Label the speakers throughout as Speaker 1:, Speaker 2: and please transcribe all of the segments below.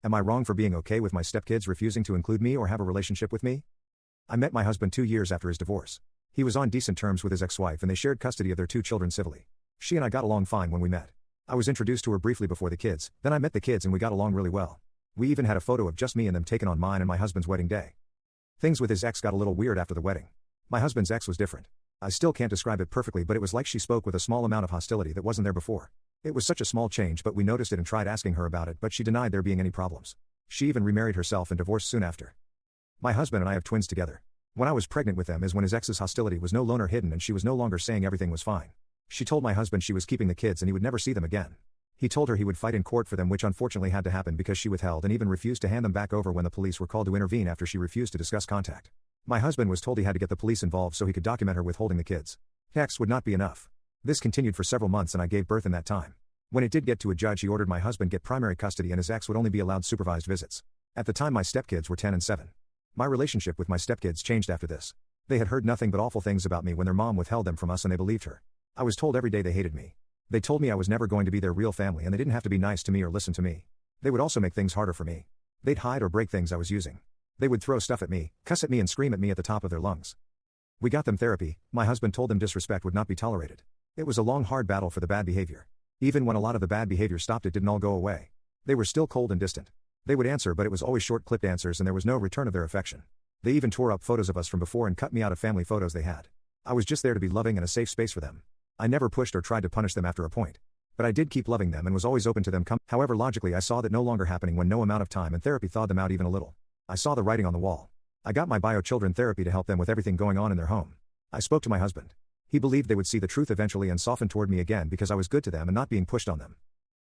Speaker 1: Am I wrong for being okay with my stepkids refusing to include me or have a relationship with me? I met my husband 2 years after his divorce. He was on decent terms with his ex-wife and they shared custody of their 2 children civilly. She and I got along fine when we met. I was introduced to her briefly before the kids, then I met the kids and we got along really well. We even had a photo of just me and them taken on mine and my husband's wedding day. Things with his ex got a little weird after the wedding. My husband's ex was different. I still can't describe it perfectly, but it was like she spoke with a small amount of hostility that wasn't there before. It was such a small change, but we noticed it and tried asking her about it, but she denied there being any problems. She even remarried herself and divorced soon after. My husband and I have twins together. When I was pregnant with them is when his ex's hostility was no longer hidden and she was no longer saying everything was fine. She told my husband she was keeping the kids and he would never see them again. He told her he would fight in court for them, which unfortunately had to happen because she withheld and even refused to hand them back over when the police were called to intervene after she refused to discuss contact. My husband was told he had to get the police involved so he could document her withholding the kids. Text would not be enough. This continued for several months and I gave birth in that time. When it did get to a judge, he ordered my husband get primary custody and his ex would only be allowed supervised visits. At the time my stepkids were 10 and 7. My relationship with my stepkids changed after this. They had heard nothing but awful things about me when their mom withheld them from us and they believed her. I was told every day they hated me. They told me I was never going to be their real family and they didn't have to be nice to me or listen to me. They would also make things harder for me. They'd hide or break things I was using. They would throw stuff at me, cuss at me and scream at me at the top of their lungs. We got them therapy. My husband told them disrespect would not be tolerated. It was a long hard battle for the bad behavior. Even when a lot of the bad behavior stopped, it didn't all go away. They were still cold and distant. They would answer, but it was always short-clipped answers and there was no return of their affection. They even tore up photos of us from before and cut me out of family photos they had. I was just there to be loving and a safe space for them. I never pushed or tried to punish them after a point. But I did keep loving them and was always open to them However, logically I saw that no longer happening when no amount of time and therapy thawed them out even a little. I saw the writing on the wall. I got my bio children therapy to help them with everything going on in their home. I spoke to my husband. He believed they would see the truth eventually and soften toward me again because I was good to them and not being pushed on them.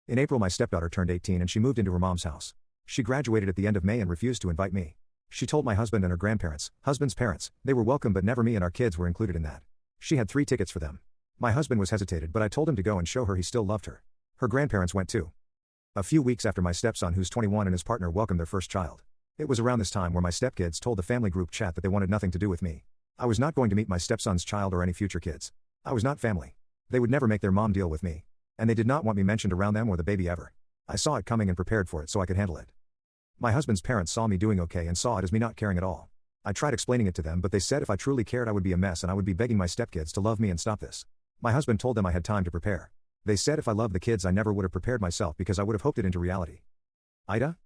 Speaker 1: In April my stepdaughter turned 18 and she moved into her mom's house. She graduated at the end of May and refused to invite me. She told my husband and her grandparents, husband's parents, they were welcome but never me and our kids were included in that. She had 3 tickets for them. My husband was hesitated but I told him to go and show her he still loved her. Her grandparents went too. A few weeks after my stepson, who's 21, and his partner welcomed their first child. It was around this time where my stepkids told the family group chat that they wanted nothing to do with me. I was not going to meet my stepson's child or any future kids. I was not family. They would never make their mom deal with me. And they did not want me mentioned around them or the baby ever. I saw it coming and prepared for it so I could handle it. My husband's parents saw me doing okay and saw it as me not caring at all. I tried explaining it to them but they said if I truly cared I would be a mess and I would be begging my stepkids to love me and stop this. My husband told them I had time to prepare. They said if I loved the kids I never would have prepared myself because I would have hoped it into reality. AITA?